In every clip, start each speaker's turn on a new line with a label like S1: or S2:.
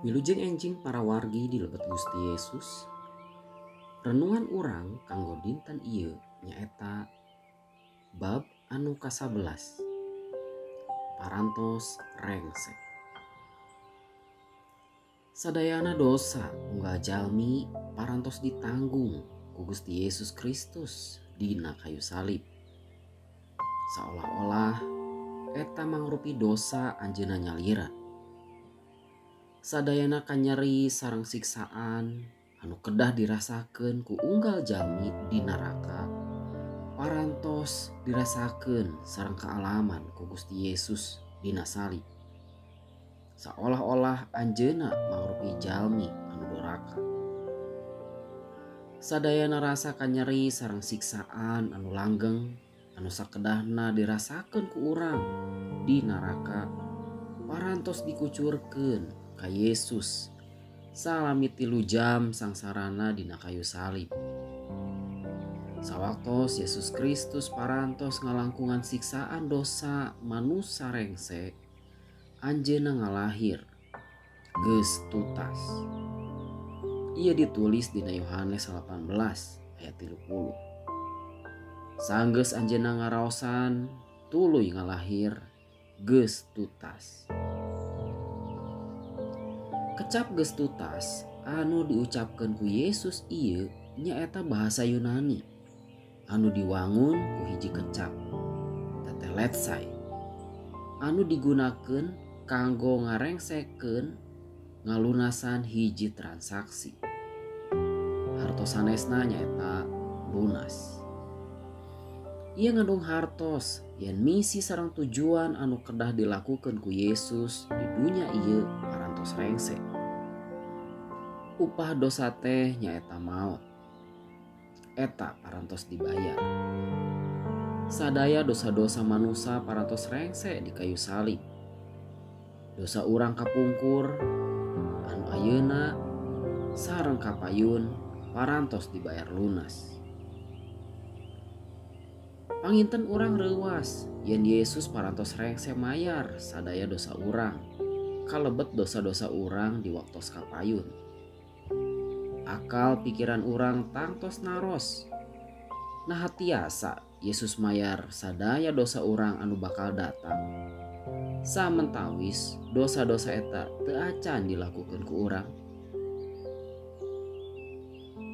S1: Wilujeng enjing para wargi di lebet Gusti Yesus. Renungan urang kanggo dinten ieu nyaeta bab anu ka-11. Parantos rengsek. Sadayana dosa unggal jalmi parantos ditanggung ku Gusti Yesus Kristus dina kayu salib. Seolah-olah eta mangrupi dosa anjeunna nyaliran. Sadayana kanyeri sareng siksaan anu kedah dirasakeun ku unggal jalmi di neraka parantos dirasakeun sareng kaalaman ku Gusti Yesus dina salib. Seolah-olah anjeunna mangrupi jalmi anu doraka. Sadayana rasa kanyeri sareng siksaan anu langgeng anu sakedahna dirasakeun ku urang di neraka parantos dikucurkeun ka Yesus salami 3 jam sangsarana dina kayu salib. Sawaktos Yesus Kristus parantos ngalangkungan siksaan dosa manusa rengsek, anjeunna ngalahir geus tutas. Ia ditulis dina Yohanes 18 ayat 30. Sanggeus anjeunna ngaraosan tuluy ngalahir geus tutas. Kecap geus tutas anu diucapkeun ku Yesus ieu nyaeta bahasa Yunani anu diwangun ku hiji kecap teteletsai anu digunakeun kanggo ngarengsekeun ngalunasan hiji transaksi. Hartos sanesna nyaeta lunas. Ia ngandung hartos yen misi sareng tujuan anu kedah dilakukeun ku Yesus di dunia ieu parantos rengsek. Upah dosa teh nyaeta maot. Eta parantos dibayar. Sadaya dosa-dosa manusia parantos rengsek di kayu salib. Dosa urang kapungkur anu ayeuna sareng kapayun parantos dibayar lunas. Panginten urang reuwas yen Yesus parantos rengsek mayar sadaya dosa urang, kalebet dosa-dosa urang di waktos kapayun. Akal pikiran urang tangtos naros. Nah tiasa Yesus mayar sadaya dosa urang anu bakal datang. Samentawis dosa-dosa eta teu acan dilakukeun ku urang.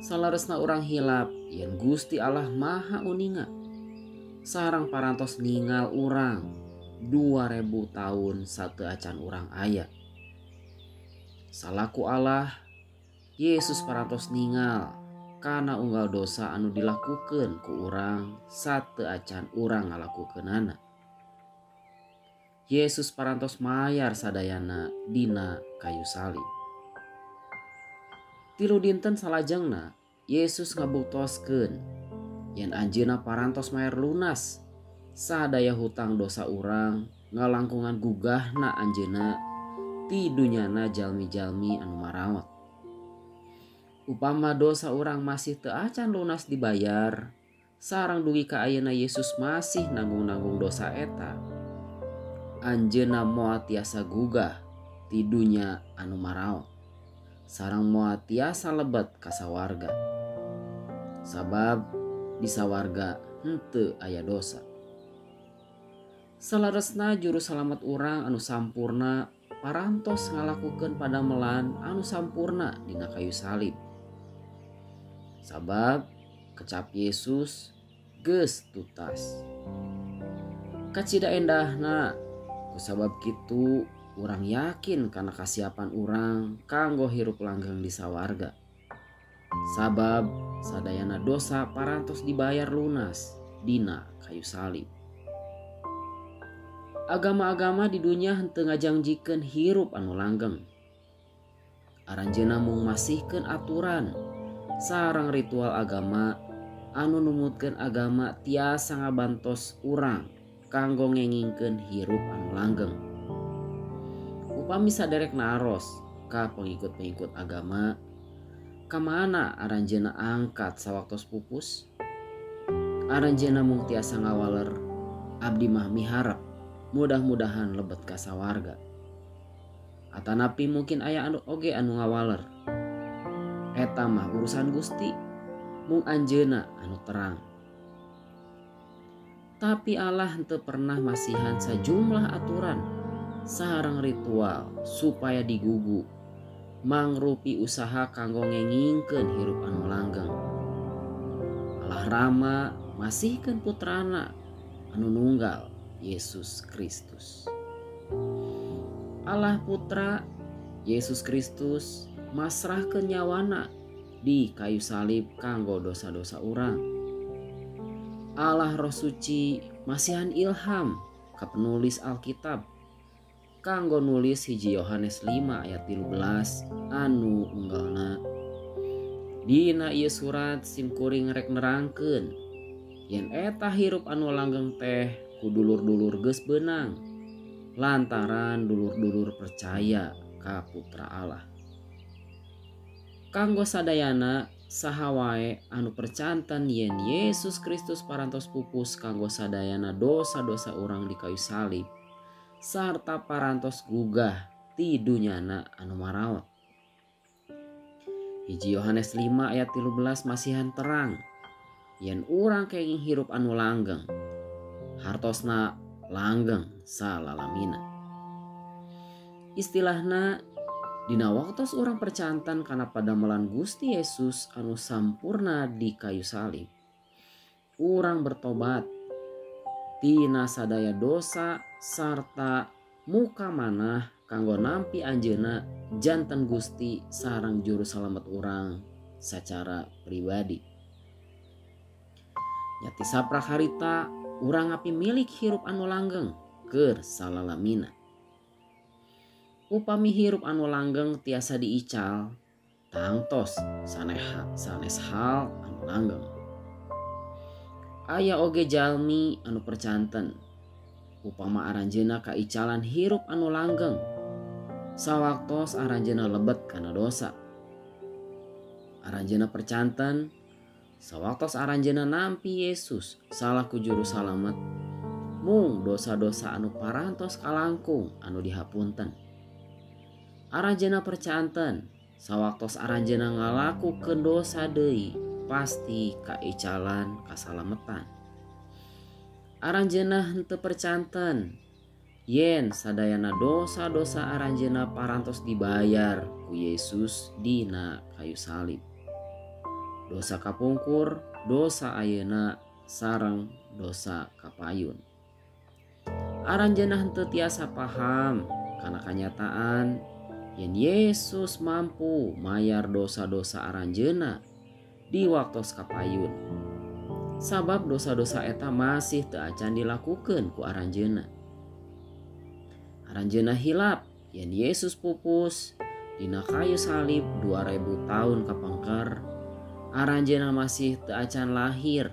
S1: Salaresna urang hilap yen Gusti Allah Maha Uninga sareng parantos ningal urang 2000 tahun sateu acan urang aya. Salaku Allah Yesus parantos ningal kana unggal dosa anu dilakukeun ku urang sateu acan urang ngalakukeunana. Yesus parantos mayar sadayana dina kayu salib. 3 dinten salajengna Yesus ngabuktoskeun yen anjeunna parantos mayar lunas sadaya hutang dosa urang ngalangkungan gugahna anjeunna ti dunyana jalmi-jalmi anu marawat. Upama dosa urang masih teu acan lunas dibayar, sareng dugi ka ayeuna Yesus masih nanggung-nanggung dosa eta, anjeunna moal tiasa gugah ti dunya anu marawat, sareng moal tiasa lebet ka sawarga. Sabab di sawarga henteu aya dosa. Salaresna juru salamet urang anu sampurna parantos ngalakukeun padamelan anu sampurna dina kayu salib. Sabab kecap Yesus geus tutas. Kacida endahna kusabab kitu urang yakin kana kasiapan urang kanggo hirup langgeng di sawarga. Sabab sadayana dosa parantos dibayar lunas dina kayu salib. Agama-agama di dunia henteu ngajangjikeun hirup anu langgeng. Aranjeunna mung masihkeun aturan sareng ritual agama anu numutkeun agama tiasa ngabantos urang kanggo ngengingkeun hirup anu langgeng. Upami saderek naros ka pengikut-pengikut agama, kamana aranjeunna angkat sawaktos pupus? Aranjeunna mung tiasa ngawaler, abdi mah miharep mudah-mudahan lebet ka sawarga. atanapi mungkin aya anu oge anu ngawaler. Eta mah urusan Gusti, mung anjeunna anu terang. Tapi Allah henteu pernah masihan sajumlah aturan sareng ritual supaya digugu mangrupi usaha kanggo ngengingkeun hirup anu langgeng. Allah Rama masihkeun putrana anu nunggal Yesus Kristus. Allah Putra Yesus Kristus masrahkeun nyawana di kayu salib kanggo dosa-dosa urang. Allah Roh Suci masihan ilham ka penulis Alkitab kanggo nulis hiji Yohanes 5 ayat 13 anu unggalna. Dina ieu surat simkuring rek nerangkeun yen eta hirup anu langgeng teh ku dulur-dulur geus beunang lantaran dulur-dulur percaya ka Putra Allah. Kanggo sadayana saha wae anu percanten yen Yesus Kristus parantos pupus kanggo sadayana dosa-dosa urang di kayu salib sarta parantos gugah ti dunyana anu marawat. Hiji Yohanes 5 ayat 13 masihan terang yen urang kenging hirup anu langgeng hartosna langgeng salalamina. Istilahna dina waktos urang percantan kana padamelan Gusti Yesus anu sampurna di kayu salib, urang bertobat tina sadaya dosa sarta muka manah kanggo nampi anjeunna janten Gusti sareng juru salamet urang secara pribadi. Nyati saprak harita urang api milik hirup anu langgeng keur salalamina. Upami hirup anu langgeng tiasa diical, tangtos sanes hal anu langgeng. Aya oge jalmi anu percanten, upama aranjeunna kaicalan hirup anu langgeng, sawaktos aranjeunna lebet kana dosa. Aranjeunna percanten, sawaktos aranjeunna nampi Yesus salaku juru salamet, mung dosa-dosa anu parantos kalangkung anu dihapunten. Aranjeunna percanten, sawaktos aranjeunna ngalakukeun dosa deui, pasti kaicalan kasalametan. Aranjeunna henteu percanten, yen sadayana dosa-dosa aranjeunna parantos dibayar ku Yesus dina kayu salib. Dosa kapungkur, dosa ayeuna sareng dosa kapayun. Aranjeunna henteu tiasa paham kana kanyataan yen Yesus mampu mayar dosa-dosa aranjeunna di waktos kapayun. Sabab dosa-dosa eta masih teu acan dilakukeun ku aranjeunna. Aranjeunna hilap yen Yesus pupus dina kayu salib 2000 tahun kapengker. Aranjeunna masih teu acan lahir,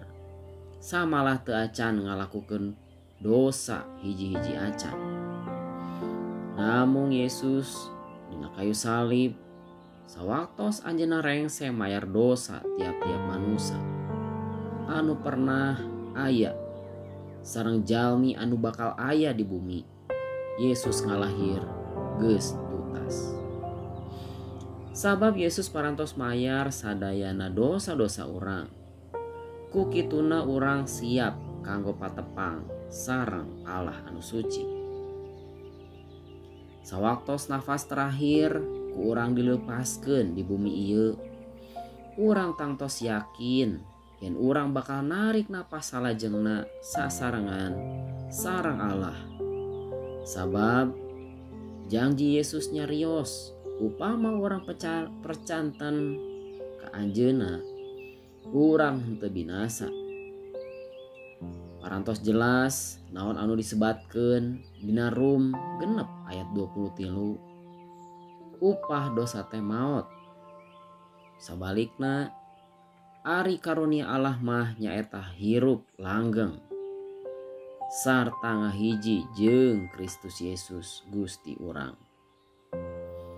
S1: samalah teu acan ngalakukeun dosa hiji-hiji acan. Namung Yesus dina kayu salib sawaktos anjeunna rengse mayar dosa tiap-tiap manusia anu pernah aya sareng jalmi anu bakal aya di bumi. Yesus ngalahir geus tuntas. Sabab Yesus parantos mayar sadayana dosa-dosa urang. Ku kituna urang siap kanggo patepang sareng Allah anu suci. Sawaktos nafas terakhir ku urang dilepaskeun di bumi ieu, urang tangtos yakin yen urang bakal narik napas salajengna sasarengan sareng Allah. Sabab janji Yesus nyarios upama urang percanten ka anjeunna, urang henteu binasa. Parantos jelas naon anu disebatkeun dina Rum 6 ayat 23. Upah dosa teh maot. Sabalikna ari karunia Allah mah nyaeta hirup langgeng sarta ngahiji jeung Kristus Yesus Gusti urang.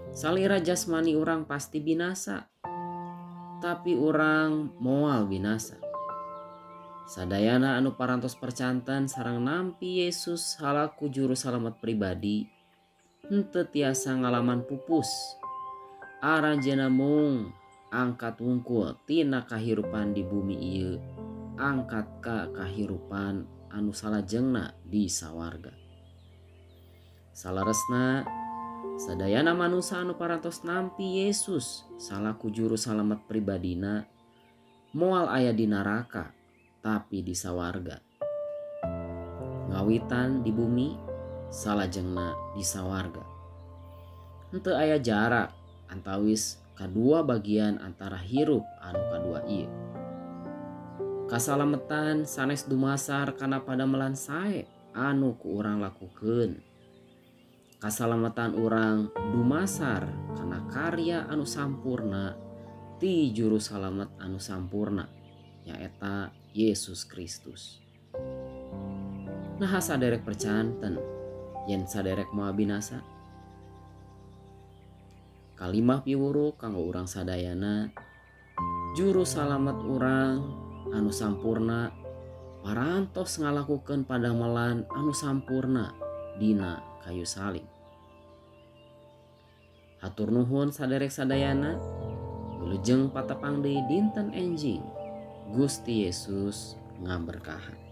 S1: Salira jasmani urang pasti binasa, tapi urang moal binasa. Sadayana anu parantos percanten sareng nampi Yesus halaku juru salamet pribadi, henteu tiasa ngalaman pupus. Aranjeunna mung angkat wungkul tina kahirupan di bumi ieu, angkat ka kahirupan anu salajengna di sawarga. Salaresna sadayana manusia anu parantos nampi Yesus salaku juru salamet pribadina moal aya di neraka tapi di sawarga. Ngawitan di bumi salajengna di sawarga. Henteu aya jarak antawis kadua bagian antara hirup anu kadua ieu. Kasalametan sanes dumasar kana padamelan sae anu ku urang lakukeun. Kasalametan urang dumasar kana karya anu sampurna ti juru salamet anu sampurna nyaeta Yesus Kristus. Nah saderek percanten yen saderek moal binasa. Kalimah piwuruh kanggo urang sadayana, juru salamet urang anu sampurna parantos ngalakukeun padamelan anu sampurna dina kayu salib. Hatur nuhun saderek sadayana, wilujeng patepang deui dinten enjing. Gusti Yesus ngaberkahan.